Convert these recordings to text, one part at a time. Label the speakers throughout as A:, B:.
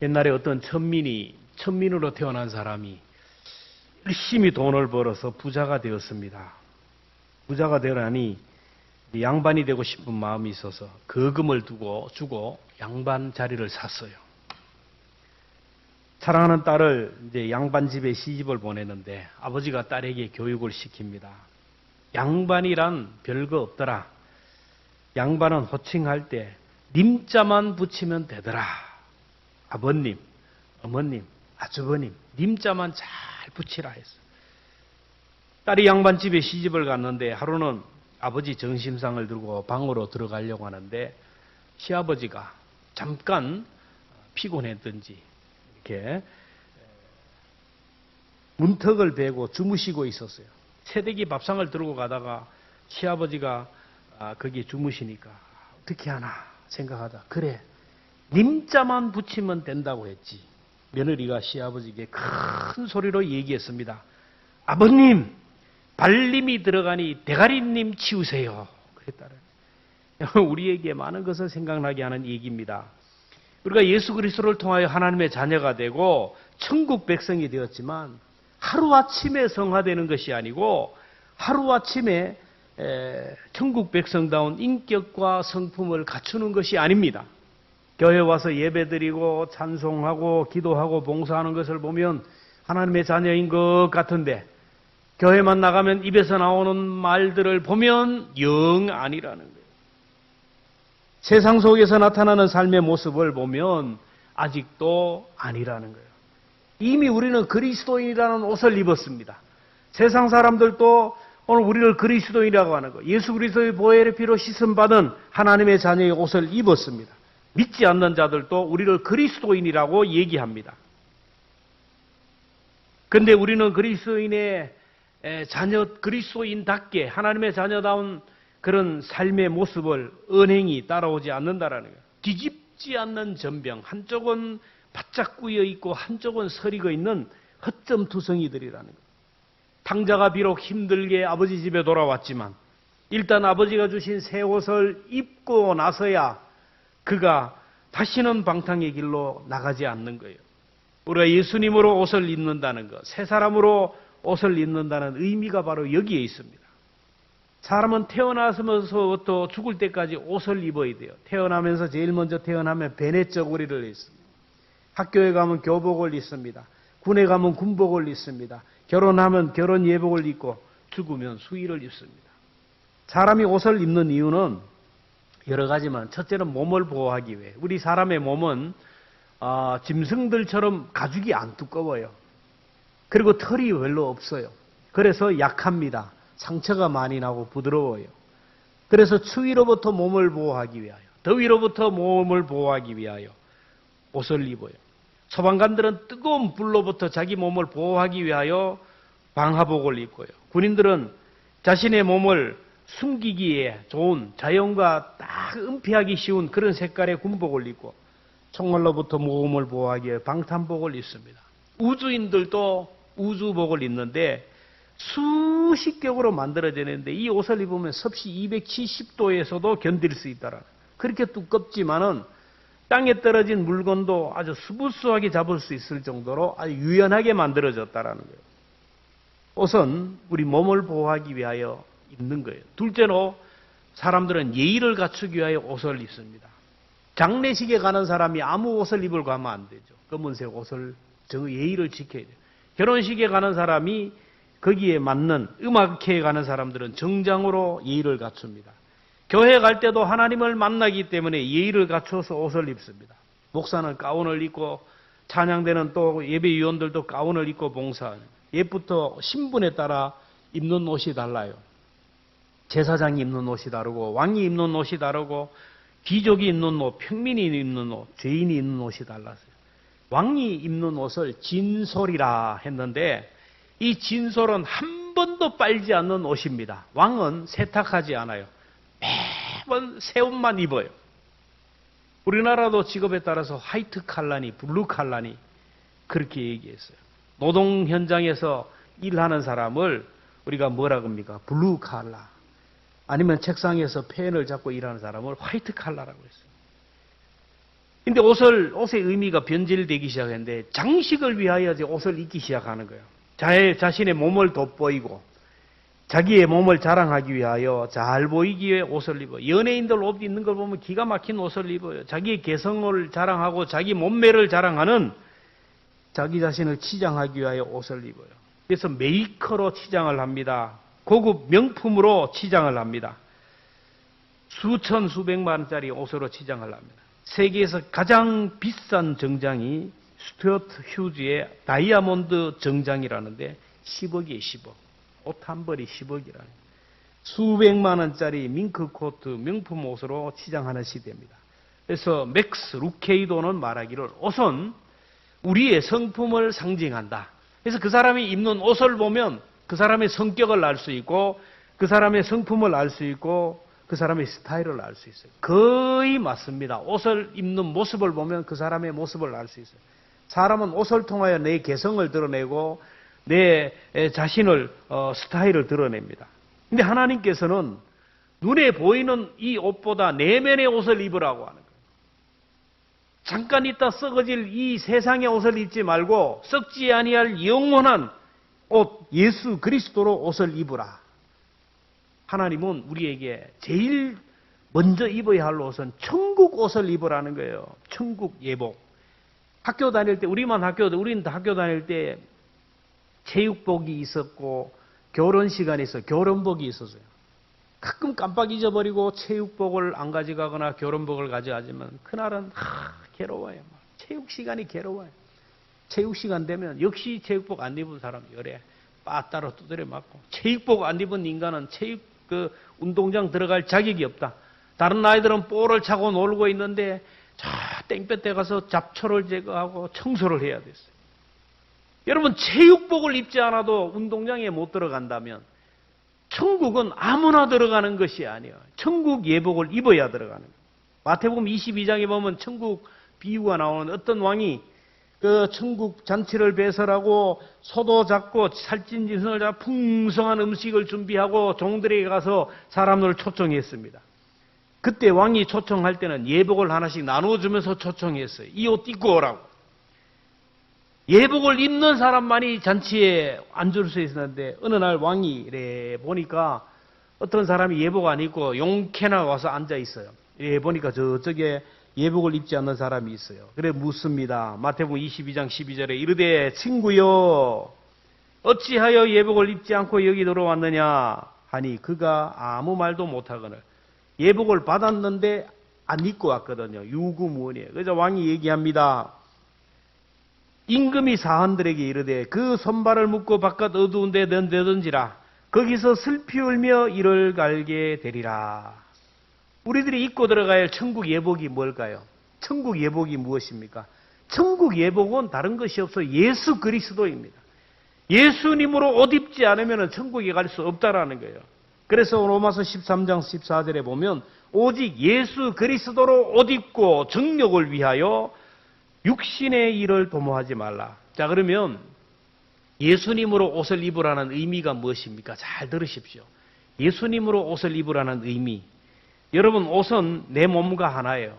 A: 옛날에 어떤 천민으로 태어난 사람이 열심히 돈을 벌어서 부자가 되었습니다. 부자가 되라니 양반이 되고 싶은 마음이 있어서 거금을 주고 양반 자리를 샀어요. 사랑하는 딸을 이제 양반 집에 시집을 보내는데 아버지가 딸에게 교육을 시킵니다. 양반이란 별거 없더라. 양반은 호칭할 때 님자만 붙이면 되더라. 아버님, 어머님, 아주버님, 님자만 잘 붙이라 했어요. 딸이 양반집에 시집을 갔는데 하루는 아버지 정심상을 들고 방으로 들어가려고 하는데 시아버지가 잠깐 피곤했든지 이렇게 문턱을 베고 주무시고 있었어요. 새댁이 밥상을 들고 가다가 시아버지가 거기 주무시니까 어떻게 하나 생각하다 그래 님자만 붙이면 된다고 했지. 며느리가 시아버지에게 큰 소리로 얘기했습니다. 아버님, 발림이 들어가니 대가리님 치우세요. 그랬다는 우리에게 많은 것을 생각나게 하는 얘기입니다. 우리가 예수 그리스도를 통하여 하나님의 자녀가 되고 천국 백성이 되었지만 하루아침에 성화되는 것이 아니고 하루아침에 천국 백성다운 인격과 성품을 갖추는 것이 아닙니다. 교회 와서 예배드리고 찬송하고 기도하고 봉사하는 것을 보면 하나님의 자녀인 것 같은데 교회만 나가면 입에서 나오는 말들을 보면 영 아니라는 거예요. 세상 속에서 나타나는 삶의 모습을 보면 아직도 아니라는 거예요. 이미 우리는 그리스도인이라는 옷을 입었습니다. 세상 사람들도 오늘 우리를 그리스도인이라고 하는 거, 예수 그리스도의 보혈의 피로 씻음받은 하나님의 자녀의 옷을 입었습니다. 믿지 않는 자들도 우리를 그리스도인이라고 얘기합니다. 그런데 우리는 그리스도인의 그리스도인답게 하나님의 자녀다운 그런 삶의 모습을 언행이 따라오지 않는다라는 거예요. 뒤집지 않는 전병, 한쪽은 바짝 꾸여 있고 한쪽은 서리고 있는 허점투성이들이라는 거예요. 탕자가 비록 힘들게 아버지 집에 돌아왔지만 일단 아버지가 주신 새 옷을 입고 나서야 그가 다시는 방탕의 길로 나가지 않는 거예요. 우리가 예수님으로 옷을 입는다는 것, 새 사람으로 옷을 입는다는 의미가 바로 여기에 있습니다. 사람은 태어나서부터 죽을 때까지 옷을 입어야 돼요. 태어나면서 제일 먼저 태어나면 베네저고리를 입습니다. 학교에 가면 교복을 입습니다. 군에 가면 군복을 입습니다. 결혼하면 결혼 예복을 입고 죽으면 수의를 입습니다. 사람이 옷을 입는 이유는 여러 가지만 첫째는 몸을 보호하기 위해. 우리 사람의 몸은 짐승들처럼 가죽이 안 두꺼워요. 그리고 털이 별로 없어요. 그래서 약합니다. 상처가 많이 나고 부드러워요. 그래서 추위로부터 몸을 보호하기 위하여, 더위로부터 몸을 보호하기 위하여 옷을 입어요. 소방관들은 뜨거운 불로부터 자기 몸을 보호하기 위하여 방화복을 입고요. 군인들은 자신의 몸을 숨기기에 좋은 자연과 딱 은폐하기 쉬운 그런 색깔의 군복을 입고 총알로부터 몸을 보호하기 위해 방탄복을 입습니다. 우주인들도 우주복을 입는데 수십 격으로 만들어지는데 이 옷을 입으면 섭씨 270도에서도 견딜 수 있다라. 그렇게 두껍지만은 땅에 떨어진 물건도 아주 스무스하게 잡을 수 있을 정도로 아주 유연하게 만들어졌다라는 거예요. 옷은 우리 몸을 보호하기 위하여 입는 거예요. 둘째로 사람들은 예의를 갖추기 위하여 옷을 입습니다. 장례식에 가는 사람이 아무 옷을 입을 가면 안 되죠. 검은색 옷을 예의를 지켜야 돼요. 결혼식에 가는 사람이 거기에 맞는 음악회에 가는 사람들은 정장으로 예의를 갖춥니다. 교회 갈 때도 하나님을 만나기 때문에 예의를 갖춰서 옷을 입습니다. 목사는 가운을 입고 찬양대는 또 예배위원들도 가운을 입고 봉사하는 옛부터 신분에 따라 입는 옷이 달라요. 제사장이 입는 옷이 다르고 왕이 입는 옷이 다르고 귀족이 입는 옷, 평민이 입는 옷, 죄인이 입는 옷이 달랐어요. 왕이 입는 옷을 진솔이라 했는데 이 진솔은 한 번도 빨지 않는 옷입니다. 왕은 세탁하지 않아요. 매번 새 옷만 입어요. 우리나라도 직업에 따라서 화이트 칼라니 블루 칼라니 그렇게 얘기했어요. 노동 현장에서 일하는 사람을 우리가 뭐라고 합니까? 블루 칼라. 아니면 책상에서 펜을 잡고 일하는 사람을 화이트 칼라라고 했어요. 근데 옷의 의미가 변질되기 시작했는데 장식을 위하여 이제 옷을 입기 시작하는 거예요. 자신의 몸을 돋보이고 자기의 몸을 자랑하기 위하여 잘 보이기 위해 옷을 입어요. 연예인들 옷 입는 걸 보면 기가 막힌 옷을 입어요. 자기의 개성을 자랑하고 자기 몸매를 자랑하는 자기 자신을 치장하기 위하여 옷을 입어요. 그래서 메이커로 치장을 합니다. 고급 명품으로 치장을 합니다. 수천 수백만 원짜리 옷으로 치장을 합니다. 세계에서 가장 비싼 정장이 스튜어트 휴즈의 다이아몬드 정장이라는데 10억이에요. 10억. 옷 한 벌이 10억이라는. 수백만 원짜리 밍크 코트 명품 옷으로 치장하는 시대입니다. 그래서 맥스 루케이도는 말하기를 옷은 우리의 성품을 상징한다. 그래서 그 사람이 입는 옷을 보면 그 사람의 성격을 알 수 있고 그 사람의 성품을 알 수 있고 그 사람의 스타일을 알 수 있어요. 거의 맞습니다. 옷을 입는 모습을 보면 그 사람의 모습을 알 수 있어요. 사람은 옷을 통하여 내 개성을 드러내고 내 자신을 스타일을 드러냅니다. 근데 하나님께서는 눈에 보이는 이 옷보다 내면의 옷을 입으라고 하는 거예요. 잠깐 있다 썩어질 이 세상의 옷을 입지 말고 썩지 아니할 영원한 옷 예수 그리스도로 옷을 입으라. 하나님은 우리에게 제일 먼저 입어야 할 옷은 천국 옷을 입으라는 거예요. 천국 예복. 학교 다닐 때 우리는 학교 다닐 때 체육복이 있었고 결혼 시간에 있어 결혼복이 있었어요. 가끔 깜빡 잊어버리고 체육복을 안 가져가거나 결혼복을 가져가지만 그날은 괴로워요. 체육 시간이 괴로워요. 체육 시간 되면 역시 체육복 안 입은 사람 열에 빠따로 두드려 맞고 체육복 안 입은 인간은 운동장 들어갈 자격이 없다. 다른 아이들은 볼을 차고 놀고 있는데 저 땡볕에 가서 잡초를 제거하고 청소를 해야 됐어요. 여러분 체육복을 입지 않아도 운동장에 못 들어간다면 천국은 아무나 들어가는 것이 아니에요. 천국 예복을 입어야 들어가는 거예요. 마태복음 22장에 보면 천국 비유가 나오는 어떤 왕이 그 천국 잔치를 배설하고 소도 잡고 살찐 짐승을 잡고 풍성한 음식을 준비하고 종들에게 가서 사람들을 초청했습니다. 그때 왕이 초청할 때는 예복을 하나씩 나눠주면서 초청했어요. 이 옷 입고 오라고. 예복을 입는 사람만이 잔치에 앉을 수 있었는데 어느 날 왕이 이래 보니까 어떤 사람이 예복 안 입고 용케나 와서 앉아 있어요. 이래 보니까 저쪽에 예복을 입지 않는 사람이 있어요. 그래 묻습니다. 마태복음 22장 12절에 이르되 친구여 어찌하여 예복을 입지 않고 여기 들어왔느냐 하니 그가 아무 말도 못하거늘 예복을 받았는데 안 입고 왔거든요. 유구무원이에요. 그래서 왕이 얘기합니다. 임금이 사한들에게 이르되 그 손발을 묶고 바깥 어두운 데 내던지라 거기서 슬피 울며 이를 갈게 되리라. 우리들이 입고 들어가야 할 천국 예복이 뭘까요? 천국 예복이 무엇입니까? 천국 예복은 다른 것이 없어 예수 그리스도입니다. 예수님으로 옷 입지 않으면 천국에 갈 수 없다라는 거예요. 그래서 로마서 13장 14절에 보면 오직 예수 그리스도로 옷 입고 정욕을 위하여 육신의 일을 도모하지 말라. 자, 그러면 예수님으로 옷을 입으라는 의미가 무엇입니까? 잘 들으십시오. 예수님으로 옷을 입으라는 의미. 여러분, 옷은 내 몸과 하나예요.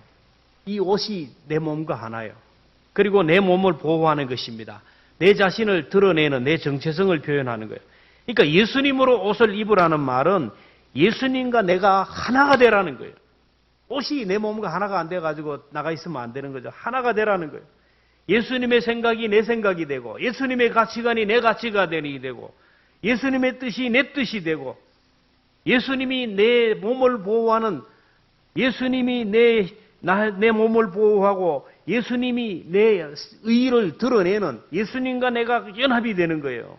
A: 이 옷이 내 몸과 하나예요. 그리고 내 몸을 보호하는 것입니다. 내 자신을 드러내는 내 정체성을 표현하는 거예요. 그러니까 예수님으로 옷을 입으라는 말은 예수님과 내가 하나가 되라는 거예요. 옷이 내 몸과 하나가 안 돼가지고 나가 있으면 안 되는 거죠. 하나가 되라는 거예요. 예수님의 생각이 내 생각이 되고 예수님의 가치관이 내 가치관이 되고 예수님의 뜻이 내 뜻이 되고 예수님이 내 몸을 보호하는 예수님이 내 몸을 보호하고 예수님이 내 의의를 드러내는 예수님과 내가 연합이 되는 거예요.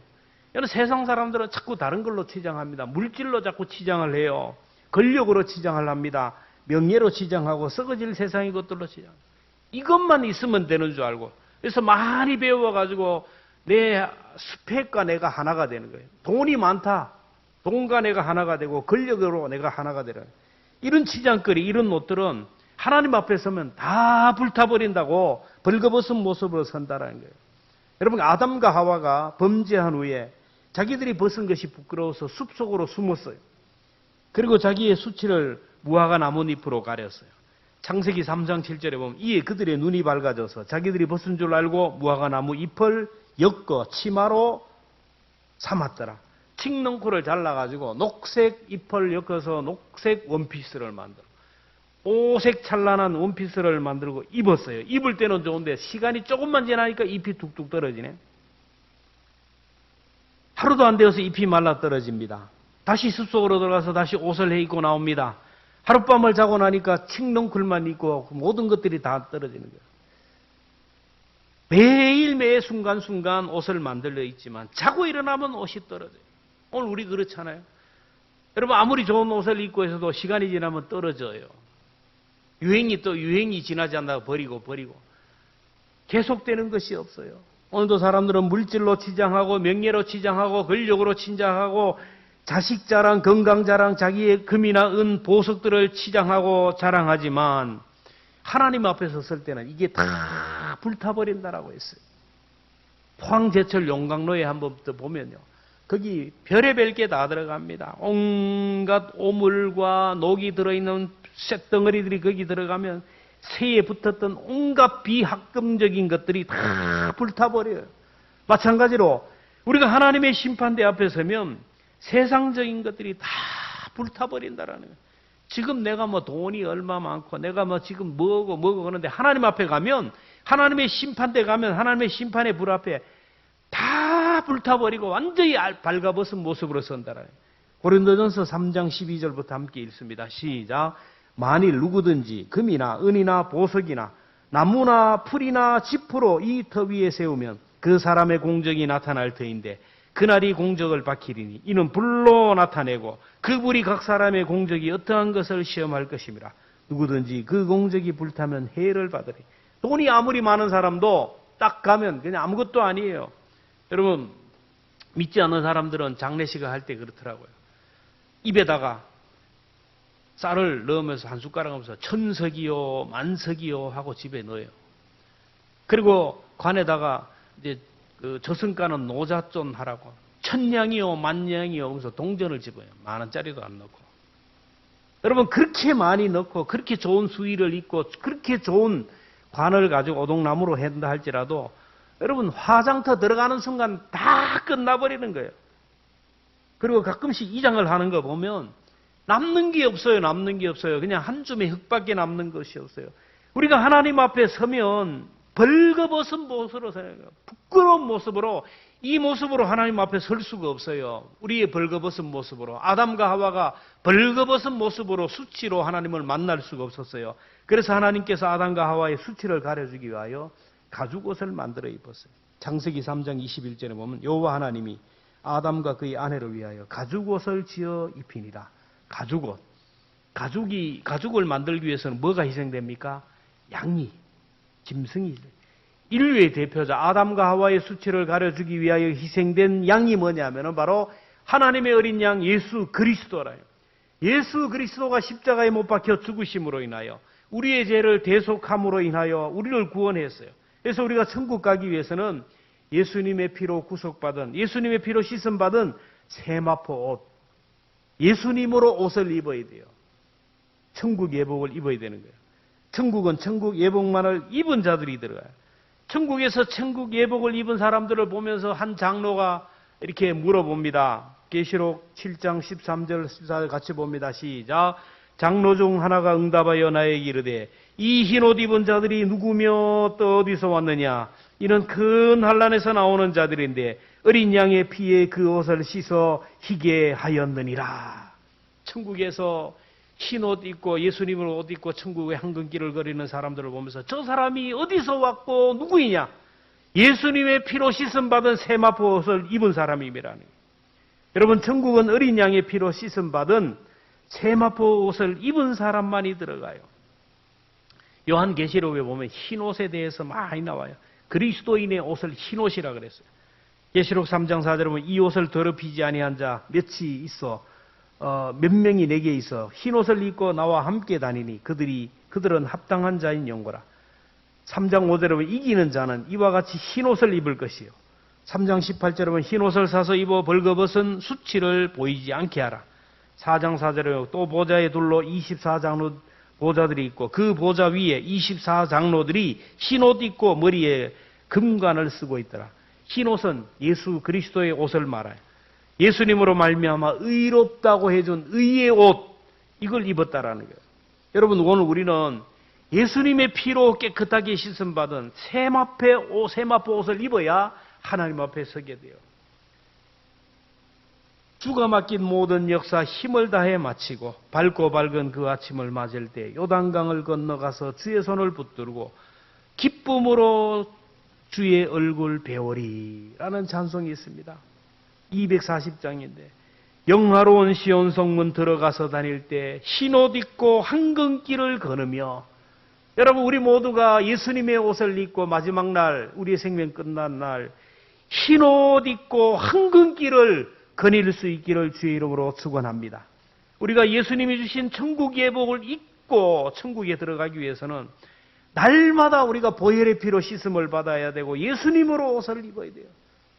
A: 여러분 세상 사람들은 자꾸 다른 걸로 치장합니다. 물질로 자꾸 치장을 해요. 권력으로 치장을 합니다. 명예로 치장하고 썩어질 세상의 것들로 치장. 이것만 있으면 되는 줄 알고 그래서 많이 배워가지고 내 스펙과 내가 하나가 되는 거예요. 돈이 많다. 돈과 내가 하나가 되고 권력으로 내가 하나가 되는 이런 치장거리 이런 옷들은 하나님 앞에 서면 다 불타버린다고 벌거벗은 모습으로 선다라는 거예요. 여러분 아담과 하와가 범죄한 후에 자기들이 벗은 것이 부끄러워서 숲속으로 숨었어요. 그리고 자기의 수치를 무화과 나뭇잎으로 가렸어요. 창세기 3장 7절에 보면 이에 그들의 눈이 밝아져서 자기들이 벗은 줄 알고 무화과나무 잎을 엮어 치마로 삼았더라. 칡넝쿨을 잘라가지고 녹색 잎을 엮어서 녹색 원피스를 만들어. 오색 찬란한 원피스를 만들고 입었어요. 입을 때는 좋은데 시간이 조금만 지나니까 잎이 뚝뚝 떨어지네. 하루도 안 되어서 잎이 말라 떨어집니다. 다시 숲속으로 들어가서 다시 옷을 해 입고 나옵니다. 하룻밤을 자고 나니까 칡넝쿨만 입고 모든 것들이 다 떨어지는 거예요. 매일 매 순간순간 옷을 만들려 있지만 자고 일어나면 옷이 떨어져요. 오늘 우리 그렇잖아요. 여러분 아무리 좋은 옷을 입고 있어도 시간이 지나면 떨어져요. 유행이 지나지 않다가 버리고 계속되는 것이 없어요. 오늘도 사람들은 물질로 치장하고 명예로 치장하고 권력으로 치장하고 자식 자랑, 건강 자랑, 자기의 금이나 은, 보석들을 치장하고 자랑하지만 하나님 앞에 섰을 때는 이게 다 불타버린다라고 했어요. 포항제철 용광로에 한번 보면요. 거기 별의별 게 다 들어갑니다. 온갖 오물과 녹이 들어있는 쇳덩어리들이 거기 들어가면 새에 붙었던 온갖 비합금적인 것들이 다 불타버려요. 마찬가지로 우리가 하나님의 심판대 앞에 서면 세상적인 것들이 다 불타버린다라는 거예요. 지금 내가 뭐 돈이 얼마 많고 내가 뭐 지금 뭐고 그러는데 하나님 앞에 가면 하나님의 심판대 가면 하나님의 심판의 불 앞에 다 불타버리고 완전히 발가벗은 모습으로 선다라는 거예요. 고린도전서 3장 12절부터 함께 읽습니다. 시작. 만일 누구든지 금이나 은이나 보석이나 나무나 풀이나 지푸로 이 터 위에 세우면 그 사람의 공적이 나타날 터인데 그날이 공적을 밝히리니 이는 불로 나타내고 그 불이 각 사람의 공적이 어떠한 것을 시험할 것임이라. 누구든지 그 공적이 불타면 해를 받으리. 돈이 아무리 많은 사람도 딱 가면 그냥 아무것도 아니에요. 여러분 믿지 않는 사람들은 장례식을 할 때 그렇더라고요. 입에다가 쌀을 넣으면서 한 숟가락 하면서 천석이요 만석이요 하고 집에 넣어요. 그리고 관에다가 이제 그 저승가는 노자존 하라고 천냥이요 만냥이요 하면서 동전을 집어요. 10,000원짜리도 안 넣고. 여러분 그렇게 많이 넣고 그렇게 좋은 수의를 입고 그렇게 좋은 관을 가지고 오동나무로 한다 할지라도 여러분 화장터 들어가는 순간 다 끝나버리는 거예요. 그리고 가끔씩 이장을 하는 거 보면 남는 게 없어요. 그냥 한 줌의 흙밖에 남는 것이 없어요. 우리가 하나님 앞에 서면 벌거벗은 모습으로 서요. 부끄러운 모습으로 이 모습으로 하나님 앞에 설 수가 없어요. 우리의 벌거벗은 모습으로 아담과 하와가 벌거벗은 모습으로 수치로 하나님을 만날 수가 없었어요. 그래서 하나님께서 아담과 하와의 수치를 가려주기 위하여 가죽옷을 만들어 입었어요. 창세기 3장 21절에 보면 여호와 하나님이 아담과 그의 아내를 위하여 가죽옷을 지어 입히니라. 가죽옷. 가죽을 만들기 위해서는 뭐가 희생됩니까? 양이, 짐승이. 인류의 대표자 아담과 하와의 수치를 가려주기 위하여 희생된 양이 뭐냐면 바로 하나님의 어린 양 예수 그리스도라요. 예수 그리스도가 십자가에 못 박혀 죽으심으로 인하여 우리의 죄를 대속함으로 인하여 우리를 구원했어요. 그래서 우리가 천국 가기 위해서는 예수님의 피로 구속받은, 예수님의 피로 씻음받은 세마포 옷, 예수님으로 옷을 입어야 돼요. 천국 예복을 입어야 되는 거예요. 천국은 천국 예복만을 입은 자들이 들어가요. 천국에서 천국 예복을 입은 사람들을 보면서 한 장로가 이렇게 물어봅니다. 계시록 7장 13절 14절 같이 봅니다. 시작. 장로 중 하나가 응답하여 나에게 이르되 이 흰 옷 입은 자들이 누구며 또 어디서 왔느냐? 이는 큰 환난에서 나오는 자들인데 어린 양의 피에 그 옷을 씻어 희게 하였느니라. 천국에서 흰 옷 입고 예수님을 옷 입고 천국의 황금길을 거리는 사람들을 보면서 저 사람이 어디서 왔고 누구이냐? 예수님의 피로 씻음받은 세마포 옷을 입은 사람입니다는. 여러분 천국은 어린 양의 피로 씻음받은 세마포 옷을 입은 사람만이 들어가요. 요한계시록에 보면 흰 옷에 대해서 많이 나와요. 그리스도인의 옷을 흰 옷이라 그랬어요. 계시록 3장 4절에 보면 이 옷을 더럽히지 아니한 자 몇이 있어 몇 명이 내게 있어 흰 옷을 입고 나와 함께 다니니 그들은 합당한 자인 영고라. 3장 5절에 보면 이기는 자는 이와 같이 흰 옷을 입을 것이요. 3장 18절에 보면 흰 옷을 사서 입어 벌거벗은 수치를 보이지 않게 하라. 4장 4절에 또 보좌의 둘로 24장로 보좌들이 있고 그 보좌 위에 24장로들이 흰 옷 입고 머리에 금관을 쓰고 있더라. 흰 옷은 예수 그리스도의 옷을 말해요. 예수님으로 말미암아 의롭다고 해준 의의 옷, 이걸 입었다라는 거예요. 여러분, 오늘 우리는 예수님의 피로 깨끗하게 씻음받은 세마포 옷을 입어야 하나님 앞에 서게 돼요. 주가 맡긴 모든 역사 힘을 다해 마치고 밝고 밝은 그 아침을 맞을 때 요단강을 건너가서 주의 손을 붙들고 기쁨으로 주의 얼굴 배우리라는 찬송이 있습니다. 240장인데 영화로운 시온 성문 들어가서 다닐 때 흰옷 입고 황금길을 걸으며, 여러분, 우리 모두가 예수님의 옷을 입고 마지막 날, 우리의 생명 끝난 날 흰옷 입고 황금길을 거닐 수 있기를 주의 이름으로 축원합니다. 우리가 예수님이 주신 천국 예복을 입고 천국에 들어가기 위해서는 날마다 우리가 보혈의 피로 씻음을 받아야 되고 예수님으로 옷을 입어야 돼요.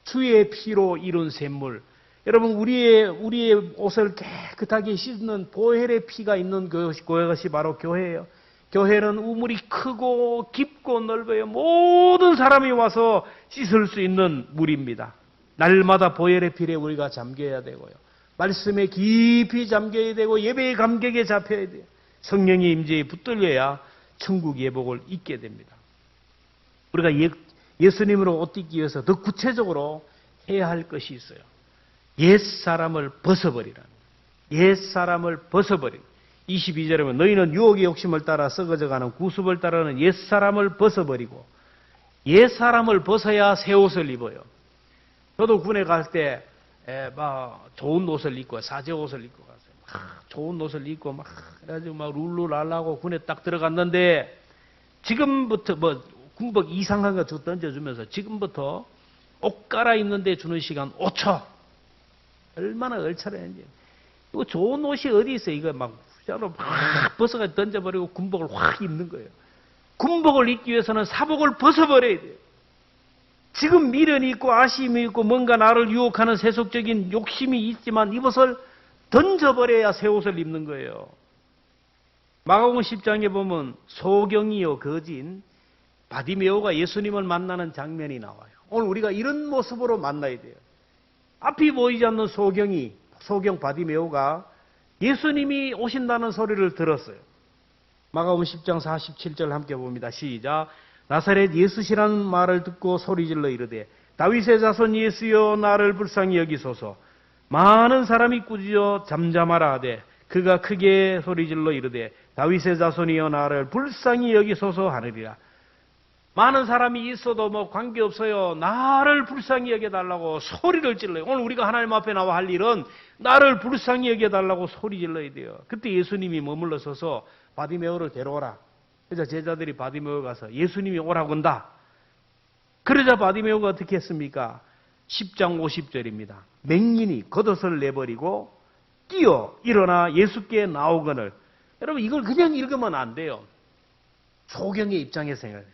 A: 주의 피로 이룬 샘물. 여러분, 우리의 옷을 깨끗하게 씻는 보혈의 피가 있는 그것이 바로 교회예요. 교회는 우물이 크고 깊고 넓어요. 모든 사람이 와서 씻을 수 있는 물입니다. 날마다 보혈의 피에 우리가 잠겨야 되고요. 말씀에 깊이 잠겨야 되고 예배의 감격에 잡혀야 돼요. 성령의 임재에 붙들려야 천국 예복을 입게 됩니다. 우리가 예수님으로 옷 입기 위해서 더 구체적으로 해야 할 것이 있어요. 옛사람을 벗어버리라. 옛사람을 벗어버리라. 22절에 보면 너희는 유혹의 욕심을 따라 썩어져가는 구습을 따르는 옛사람을 벗어버리고, 옛사람을 벗어야 새 옷을 입어요. 저도 군에 갈 때 좋은 옷을 입고 사제 옷을 입고 갔어요. 좋은 옷을 입고 그래가지고 룰루랄라고 군에 딱 들어갔는데, 지금부터 군복 이상한 거 던져주면서 지금부터 옷 갈아입는데 주는 시간 5초. 얼마나 얼차려는지. 이거 좋은 옷이 어디 있어요? 이거 후자로 벗어가 던져버리고 군복을 확 입는 거예요. 군복을 입기 위해서는 사복을 벗어버려야 돼요. 지금 미련이 있고 아쉬움이 있고 뭔가 나를 유혹하는 세속적인 욕심이 있지만 이것을 던져버려야 새 옷을 입는 거예요. 마가복음 10장에 보면 소경이요 거진 바디메오가 예수님을 만나는 장면이 나와요. 오늘 우리가 이런 모습으로 만나야 돼요. 앞이 보이지 않는 소경 바디메오가 예수님이 오신다는 소리를 들었어요. 마가복음 10장 47절 함께 봅니다. 시작. 나사렛 예수시라는 말을 듣고 소리질러 이르되 다윗의 자손 예수여 나를 불쌍히 여기소서. 많은 사람이 꾸짖어 잠잠하라 하되 그가 크게 소리질러 이르되 다윗의 자손이여 나를 불쌍히 여기소서 하느니라. 많은 사람이 있어도 관계없어요. 나를 불쌍히 여겨달라고 소리를 질러요. 오늘 우리가 하나님 앞에 나와 할 일은 나를 불쌍히 여겨달라고 소리 질러야 돼요. 그때 예수님이 머물러 서서 바디메오를 데려오라. 그래서 제자들이 바디메오 가서 예수님이 오라고 한다. 그러자 바디메오가 어떻게 했습니까? 10장 50절입니다. 맹인이 겉옷을 내버리고 뛰어 일어나 예수께 나오거늘. 여러분, 이걸 그냥 읽으면 안 돼요. 소경의 입장에서 생각해요.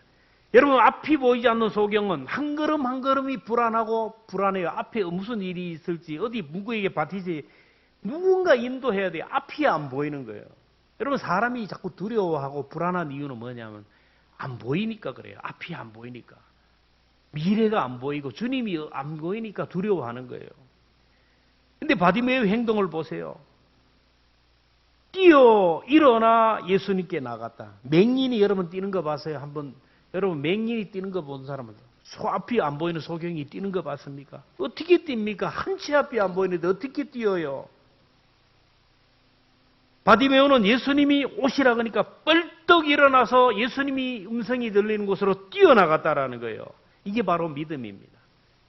A: 여러분, 앞이 보이지 않는 소경은 한 걸음 한 걸음이 불안해요. 앞에 무슨 일이 있을지, 어디 누구에게 받히지, 누군가 인도해야 돼요. 앞이 안 보이는 거예요. 여러분, 사람이 자꾸 두려워하고 불안한 이유는 뭐냐면 안 보이니까 그래요. 앞이 안 보이니까. 미래가 안 보이고 주님이 안 보이니까 두려워하는 거예요. 근데 바디메오의 행동을 보세요. 뛰어 일어나 예수님께 나갔다. 맹인이 여러분 뛰는 거 봤어요? 한번 여러분 맹인이 뛰는 거 본 사람은 앞이 안 보이는 소경이 뛰는 거 봤습니까? 어떻게 뜁니까? 한 치 앞이 안 보이는데 어떻게 뛰어요? 바디메오는 예수님이 오시라 그러니까 뻘떡 일어나서 예수님이 음성이 들리는 곳으로 뛰어나갔다라는 거예요. 이게 바로 믿음입니다.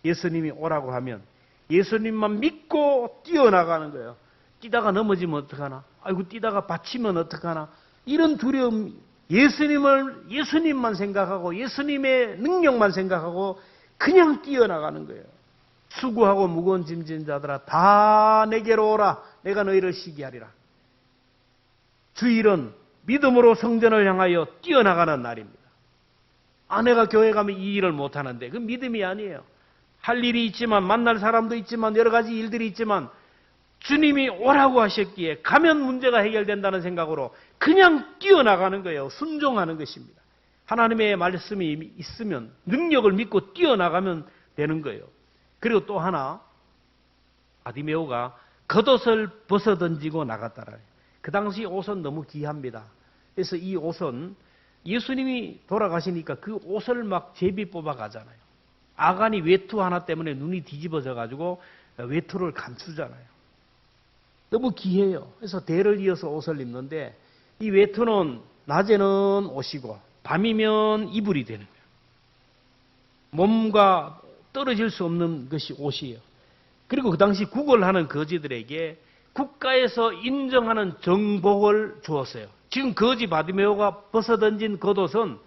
A: 예수님이 오라고 하면 예수님만 믿고 뛰어나가는 거예요. 뛰다가 넘어지면 어떡하나? 아이고, 뛰다가 다치면 어떡하나? 이런 두려움, 예수님만 생각하고 예수님의 능력만 생각하고 그냥 뛰어나가는 거예요. 수고하고 무거운 짐진 자들아 다 내게로 오라. 내가 너희를 쉬게 하리라. 주일은 믿음으로 성전을 향하여 뛰어나가는 날입니다. 아내가 교회 가면 이 일을 못하는데 그 믿음이 아니에요. 할 일이 있지만 만날 사람도 있지만 여러 가지 일들이 있지만 주님이 오라고 하셨기에 가면 문제가 해결된다는 생각으로 그냥 뛰어나가는 거예요. 순종하는 것입니다. 하나님의 말씀이 있으면 능력을 믿고 뛰어나가면 되는 거예요. 그리고 또 하나, 바디메오가 겉옷을 벗어던지고 나갔다라. 그 당시 옷은 너무 귀합니다. 그래서 이 옷은 예수님이 돌아가시니까 그 옷을 막 제비 뽑아 가잖아요. 아간이 외투 하나 때문에 눈이 뒤집어져 가지고 외투를 감추잖아요. 너무 귀해요. 그래서 대를 이어서 옷을 입는데 이 외투는 낮에는 옷이고 밤이면 이불이 되는 거예요. 몸과 떨어질 수 없는 것이 옷이에요. 그리고 그 당시 구걸하는 거지들에게 국가에서 인정하는 정복을 주었어요. 지금 거지 바디메오가 벗어던진 겉옷은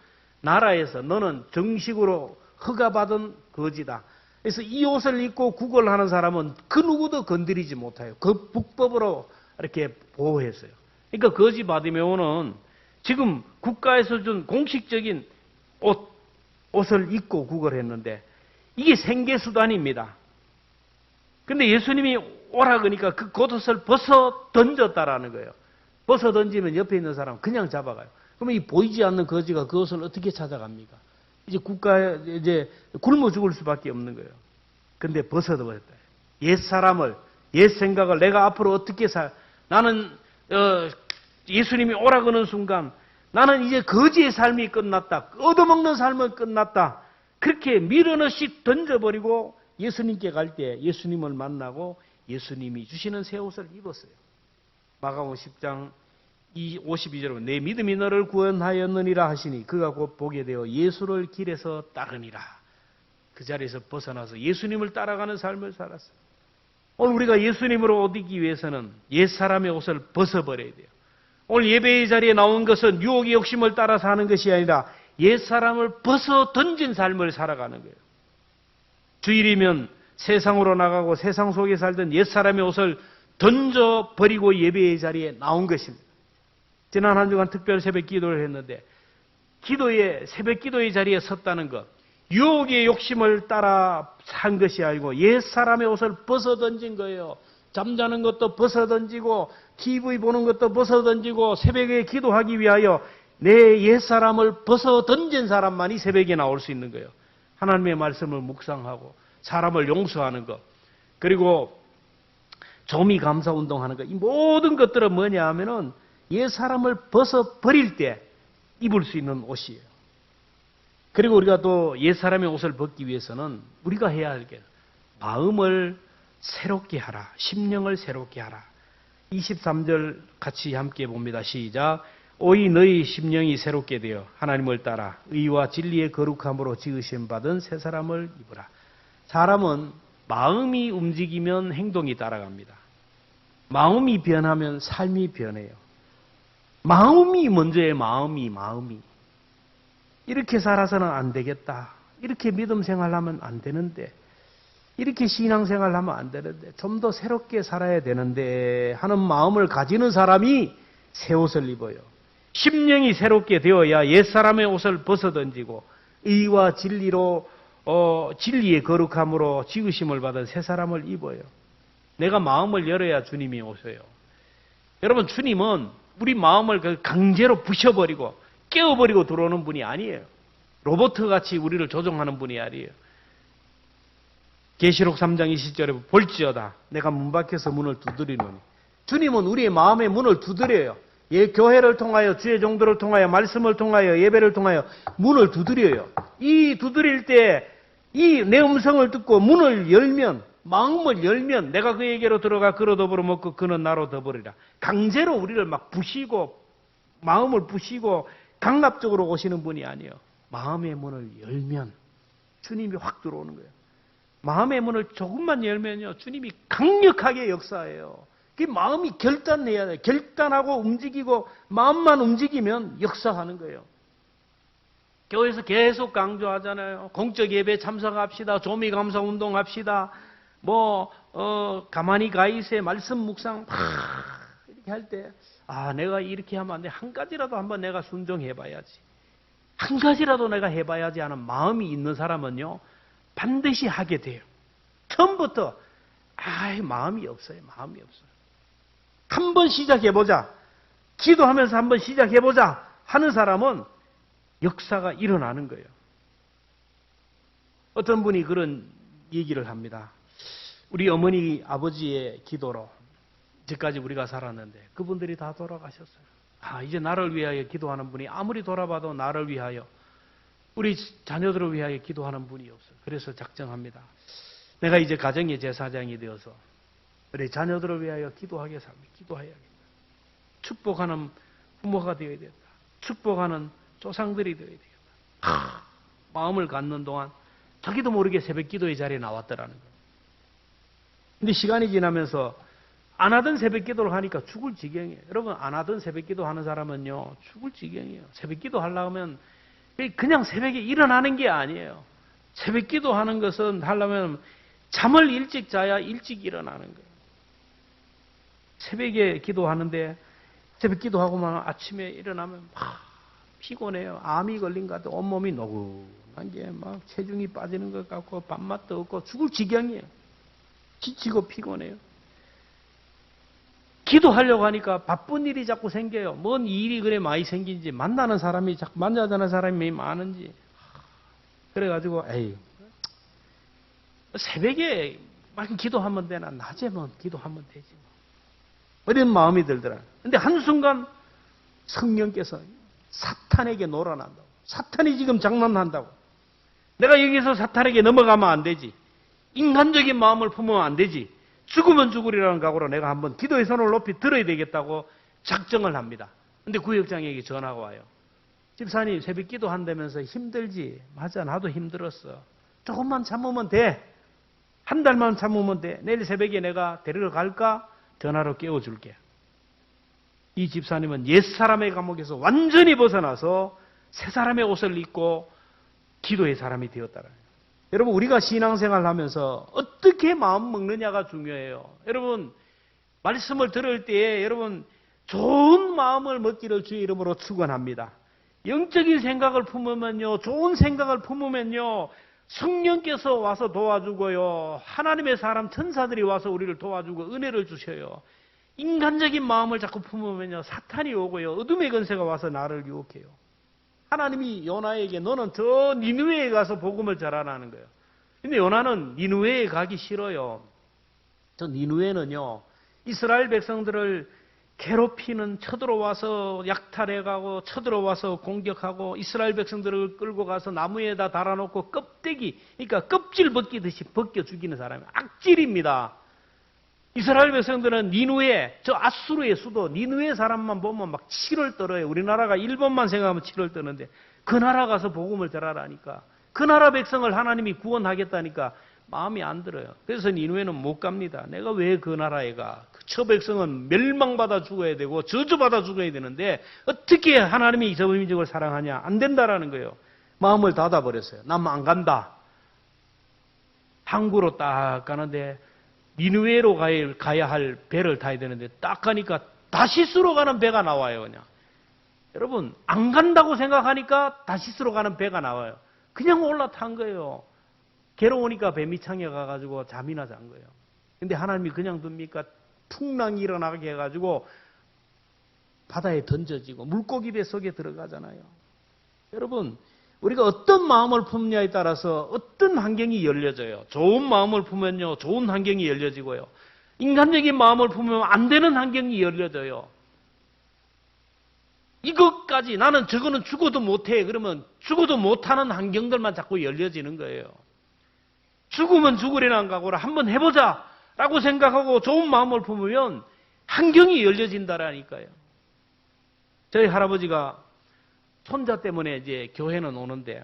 A: 나라에서 너는 정식으로 허가받은 거지다. 그래서 이 옷을 입고 구걸하는 사람은 그 누구도 건드리지 못해요. 그 북법으로 이렇게 보호했어요. 그러니까 거지 바디메오는 지금 국가에서 준 공식적인 옷을 입고 구걸했는데 이게 생계수단입니다. 근데 예수님이 오라 그러니까 그 겉옷을 벗어 던졌다라는 거예요. 벗어 던지면 옆에 있는 사람 그냥 잡아가요. 그러면 이 보이지 않는 거지가 그 옷을 어떻게 찾아갑니까? 이제 국가에 이제 굶어 죽을 수밖에 없는 거예요. 근데 벗어 버렸다. 옛 사람을, 옛 생각을 내가 앞으로 어떻게 나는 예수님이 오라 그러는 순간 나는 이제 거지의 삶이 끝났다. 얻어먹는 삶은 끝났다. 그렇게 밀어넣이 던져버리고 예수님께 갈 때 예수님을 만나고 예수님이 주시는 새 옷을 입었어요. 마가복음 10장 52절에 내 믿음이 너를 구원하였느니라 하시니 그가 곧 보게 되어 예수를 길에서 따르니라. 그 자리에서 벗어나서 예수님을 따라가는 삶을 살았어요. 오늘 우리가 예수님으로 옷 입기 위해서는 옛사람의 옷을 벗어버려야 돼요. 오늘 예배의 자리에 나온 것은 유혹의 욕심을 따라 사는 것이 아니라 옛사람을 벗어 던진 삶을 살아가는 거예요. 주일이면 세상으로 나가고 세상 속에 살던 옛사람의 옷을 던져버리고 예배의 자리에 나온 것입니다. 지난 한 주간 특별 새벽 기도를 했는데 새벽 기도의 자리에 섰다는 것, 유혹의 욕심을 따라 산 것이 아니고 옛사람의 옷을 벗어 던진 거예요. 잠자는 것도 벗어 던지고 TV 보는 것도 벗어 던지고 새벽에 기도하기 위하여 내 옛사람을 벗어 던진 사람만이 새벽에 나올 수 있는 거예요. 하나님의 말씀을 묵상하고 사람을 용서하는 것, 그리고 조미 감사 운동하는 것, 이 모든 것들은 뭐냐 하면은 옛사람을 벗어 버릴 때 입을 수 있는 옷이에요. 그리고 우리가 또 옛사람의 옷을 벗기 위해서는 우리가 해야 할 게 마음을 새롭게 하라. 심령을 새롭게 하라. 23절 같이 함께 봅니다. 시작. 오이 너희 심령이 새롭게 되어 하나님을 따라 의와 진리의 거룩함으로 지으심 받은 새 사람을 입으라. 사람은 마음이 움직이면 행동이 따라갑니다. 마음이 변하면 삶이 변해요. 마음이 먼저예요. 마음이. 이렇게 살아서는 안 되겠다. 이렇게 믿음 생활하면 안 되는데, 이렇게 신앙생활 하면 안 되는데, 좀 더 새롭게 살아야 되는데 하는 마음을 가지는 사람이 새 옷을 입어요. 심령이 새롭게 되어야 옛사람의 옷을 벗어던지고 의와 진리로 진리의 거룩함으로 지으심을 받은 새 사람을 입어요. 내가 마음을 열어야 주님이 오세요. 여러분, 주님은 우리 마음을 강제로 부셔버리고 깨워버리고 들어오는 분이 아니에요. 로봇같이 우리를 조종하는 분이 아니에요. 계시록 3장 20절에 볼지어다 내가 문 밖에서 문을 두드리노니. 주님은 우리의 마음의 문을 두드려요. 교회를 통하여, 주의 종들을 통하여, 말씀을 통하여, 예배를 통하여 문을 두드려요. 이 두드릴 때 이 내 음성을 듣고 문을 열면, 마음을 열면 내가 그에게로 들어가 그로 더불어 먹고 그는 나로 더불으리라. 강제로 우리를 막 부시고 마음을 부시고 강압적으로 오시는 분이 아니에요. 마음의 문을 열면 주님이 확 들어오는 거예요. 마음의 문을 조금만 열면요, 주님이 강력하게 역사해요. 그 마음이 결단해야 돼요. 결단하고 움직이고 마음만 움직이면 역사하는 거예요. 교회에서 계속 강조하잖아요. 공적 예배 참석합시다. 조미 감사 운동합시다. 가만히 가 있어요. 말씀 묵상 이렇게 할 때, 내가 이렇게 하면 안 돼. 한 가지라도 한번 내가 순종해봐야지. 한 가지라도 내가 해봐야지 하는 마음이 있는 사람은요, 반드시 하게 돼요. 처음부터 마음이 없어요. 마음이 없어요. 한번 시작해보자. 기도하면서 한번 시작해보자 하는 사람은 역사가 일어나는 거예요. 어떤 분이 그런 얘기를 합니다. 우리 어머니, 아버지의 기도로 지금까지 우리가 살았는데 그분들이 다 돌아가셨어요. 이제 나를 위하여 기도하는 분이 아무리 돌아봐도 나를 위하여, 우리 자녀들을 위하여 기도하는 분이 없어요. 그래서 작정합니다. 내가 이제 가정의 제사장이 되어서 우리 자녀들을 위하여 기도하게 삽니다. 기도해야겠다. 축복하는 부모가 되어야 된다. 축복하는 조상들이 되어야 되겠다. 마음을 갖는 동안 자기도 모르게 새벽 기도의 자리에 나왔더라는 거예요. 근데 시간이 지나면서 안 하던 새벽 기도를 하니까 죽을 지경이에요. 여러분, 안 하던 새벽 기도 하는 사람은요, 죽을 지경이에요. 새벽 기도 하려고 하면 그냥 새벽에 일어나는 게 아니에요. 새벽 기도 하는 것은 하려면 잠을 일찍 자야 일찍 일어나는 거예요. 새벽에 기도하는데 새벽 기도하고만 아침에 일어나면 피곤해요. 암이 걸린 것 같아. 온몸이 노근한 게 막 체중이 빠지는 것 같고 밥맛도 없고 죽을 지경이에요. 지치고 피곤해요. 기도하려고 하니까 바쁜 일이 자꾸 생겨요. 뭔 일이 그래 많이 생긴지, 만나는 사람이 자꾸 만나자는 사람이 많은지. 그래가지고 새벽에 막 기도하면 되나, 낮에만 기도하면 되지 뭐. 이런 마음이 들더라. 근데 한순간 성령께서 사탄에게 놀아난다고. 사탄이 지금 장난한다고. 내가 여기서 사탄에게 넘어가면 안 되지. 인간적인 마음을 품으면 안 되지. 죽으면 죽으리라는 각오로 내가 한번 기도의 손을 높이 들어야 되겠다고 작정을 합니다. 근데 구역장에게 전화가 와요. 집사님, 새벽 기도한다면서 힘들지? 맞아, 나도 힘들었어. 조금만 참으면 돼. 한 달만 참으면 돼. 내일 새벽에 내가 데리러 갈까? 전화로 깨워줄게. 이 집사님은 옛사람의 감옥에서 완전히 벗어나서 새 사람의 옷을 입고 기도의 사람이 되었다는 거예요. 여러분, 우리가 신앙생활을 하면서 어떻게 마음 먹느냐가 중요해요. 여러분, 말씀을 들을 때에 여러분 좋은 마음을 먹기를 주의 이름으로 축원합니다. 영적인 생각을 품으면요, 좋은 생각을 품으면요, 성령께서 와서 도와주고요, 하나님의 사람 천사들이 와서 우리를 도와주고 은혜를 주셔요. 인간적인 마음을 자꾸 품으면요, 사탄이 오고요, 어둠의 권세가 와서 나를 유혹해요. 하나님이 요나에게 너는 저 니느웨에 가서 복음을 전하라는 거예요. 근데 요나는 니느웨에 가기 싫어요. 저 니느웨는요, 이스라엘 백성들을 괴롭히는, 쳐들어와서 약탈해가고 쳐들어와서 공격하고 이스라엘 백성들을 끌고 가서 나무에다 달아놓고 껍데기, 그러니까 껍질 벗기듯이 벗겨 죽이는 사람이 악질입니다. 이스라엘 백성들은 니느웨, 저 아수르의 수도 니느웨 사람만 보면 막 치를 떨어요. 우리나라가 일본만 생각하면 치를 떠는데 그 나라 가서 복음을 전하라니까, 그 나라 백성을 하나님이 구원하겠다니까 마음이 안 들어요. 그래서 니느웨는 못 갑니다. 내가 왜 그 나라에 가? 저 백성은 멸망받아 죽어야 되고 저주받아 죽어야 되는데 어떻게 하나님이 저 민족을 사랑하냐? 안 된다라는 거예요. 마음을 닫아버렸어요. 난 안 간다. 항구로 딱 가는데 니느웨로 가야 할 배를 타야 되는데 딱 가니까 다시스로 가는 배가 나와요. 그냥. 여러분, 안 간다고 생각하니까 다시스로 가는 배가 나와요. 그냥 올라탄 거예요. 괴로우니까 배 밑창에 가가지고 잠이나 잔 거예요. 근데 하나님이 그냥 둡니까? 풍랑이 일어나게 해가지고 바다에 던져지고 물고기 배 속에 들어가잖아요. 여러분, 우리가 어떤 마음을 품냐에 따라서 어떤 환경이 열려져요. 좋은 마음을 품으면요, 좋은 환경이 열려지고요. 인간적인 마음을 품으면 안 되는 환경이 열려져요. 이것까지 나는 저거는 죽어도 못해. 그러면 죽어도 못하는 환경들만 자꾸 열려지는 거예요. 죽으면 죽으리라는 각오로 한번 해보자 라고 생각하고 좋은 마음을 품으면 환경이 열려진다라니까요. 저희 할아버지가 손자 때문에 이제 교회는 오는데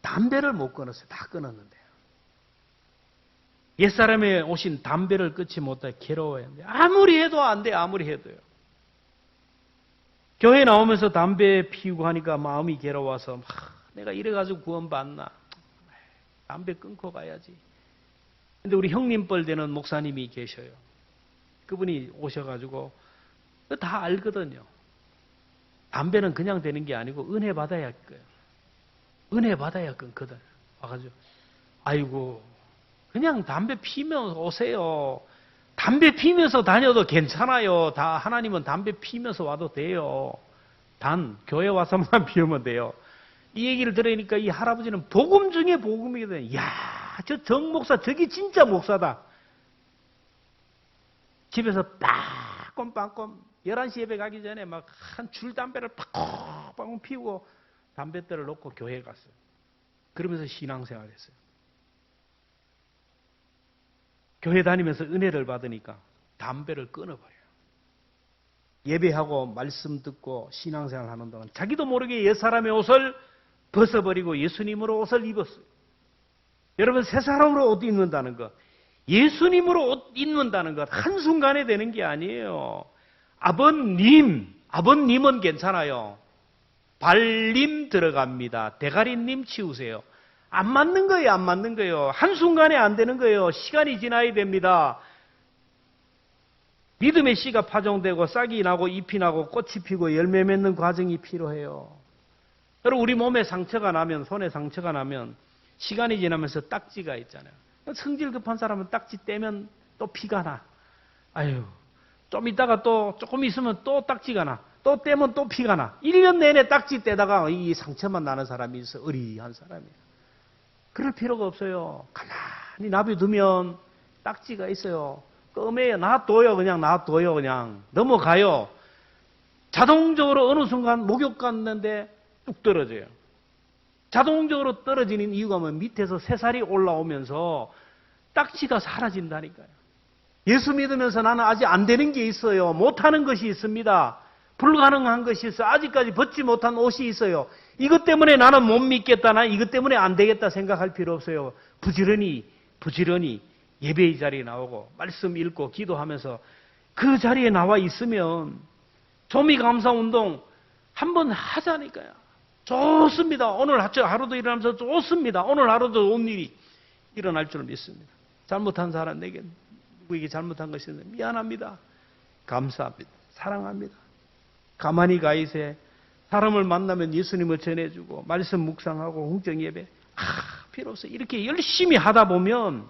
A: 담배를 못 끊었어요. 다 끊었는데. 옛사람에 오신 담배를 끊지 못해 괴로워했는데 아무리 해도 안 돼. 아무리 해도요. 교회 나오면서 담배 피우고 하니까 마음이 괴로워서 내가 이래가지고 구원받나. 담배 끊고 가야지. 근데 우리 형님뻘 되는 목사님이 계셔요. 그분이 오셔가지고 다 알거든요. 담배는 그냥 되는 게 아니고 은혜 받아야 끊어요. 은혜 받아야 끊거든. 와가지고 아이고 그냥 담배 피면서 오세요. 담배 피면서 다녀도 괜찮아요. 다 하나님은 담배 피면서 와도 돼요. 단 교회 와서만 피우면 돼요. 이 얘기를 들으니까 이 할아버지는 복음 중에 복음이거든요. 이야, 저 정 목사 저기 진짜 목사다. 집에서 빠꼼빠꼼 11시 예배 가기 전에 막 한 줄 담배를 팍팍 피우고 담뱃대를 놓고 교회에 갔어요. 그러면서 신앙생활을 했어요. 교회 다니면서 은혜를 받으니까 담배를 끊어버려요. 예배하고 말씀 듣고 신앙생활 하는 동안 자기도 모르게 옛사람의 옷을 벗어버리고 예수님으로 옷을 입었어요. 여러분, 새 사람으로 옷 입는다는 것, 예수님으로 옷 입는다는 것 한순간에 되는 게 아니에요. 아버님은 괜찮아요. 발님 들어갑니다. 대가리님 치우세요. 안 맞는 거예요, 안 맞는 거예요. 한순간에 안 되는 거예요. 시간이 지나야 됩니다. 믿음의 씨가 파종되고 싹이 나고 잎이 나고 꽃이 피고 열매 맺는 과정이 필요해요. 여러분, 우리 몸에 상처가 나면, 손에 상처가 나면 시간이 지나면서 딱지가 있잖아요. 성질 급한 사람은 딱지 떼면 또 피가 나. 아유, 좀 있다가 또 조금 있으면 또 딱지가 나. 또 떼면 또 피가 나. 1년 내내 딱지 떼다가 이 상처만 나는 사람이 있어. 의리한 사람이에요. 그럴 필요가 없어요. 가만히 놔두면 딱지가 있어요. 껌해요. 놔둬요. 그냥 놔둬요. 그냥 넘어가요. 자동적으로 어느 순간 목욕 갔는데 뚝 떨어져요. 자동적으로 떨어지는 이유가 뭐냐면 밑에서 새살이 올라오면서 딱지가 사라진다니까요. 예수 믿으면서 나는 아직 안 되는 게 있어요. 못하는 것이 있습니다. 불가능한 것이 있어요. 아직까지 벗지 못한 옷이 있어요. 이것 때문에 나는 못 믿겠다. 나 이것 때문에 안 되겠다 생각할 필요 없어요. 부지런히 예배의 자리에 나오고 말씀 읽고 기도하면서 그 자리에 나와 있으면 조미 감사 운동 한번 하자니까요. 좋습니다. 오늘 하루도 일어나면서 좋습니다. 오늘 하루도 좋은 일이 일어날 줄 믿습니다. 잘못한 사람 내게 누구에게 잘못한 것이 있는데 미안합니다. 감사합니다. 사랑합니다. 가만히 가 있어. 사람을 만나면 예수님을 전해주고 말씀 묵상하고 흥정 예배 비로소 이렇게 열심히 하다 보면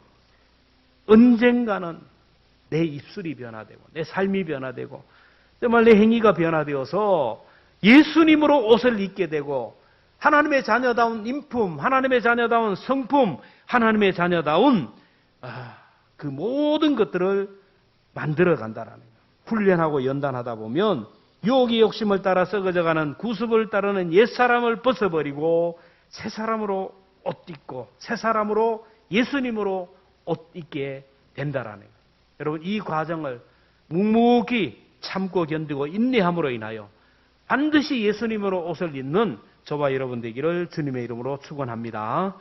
A: 언젠가는 내 입술이 변화되고 내 삶이 변화되고 정말 내 행위가 변화되어서 예수님으로 옷을 입게 되고 하나님의 자녀다운 인품, 하나님의 자녀다운 성품, 하나님의 자녀다운 그 모든 것들을 만들어 간다라는 거예요. 훈련하고 연단하다 보면 유혹의 욕심을 따라 썩어져가는 구습을 따르는 옛사람을 벗어버리고 새 사람으로 옷 입고 새 사람으로 예수님으로 옷 입게 된다라는 거예요. 여러분, 이 과정을 묵묵히 참고 견디고 인내함으로 인하여 반드시 예수님으로 옷을 입는 저와 여러분 되기를 주님의 이름으로 축원합니다.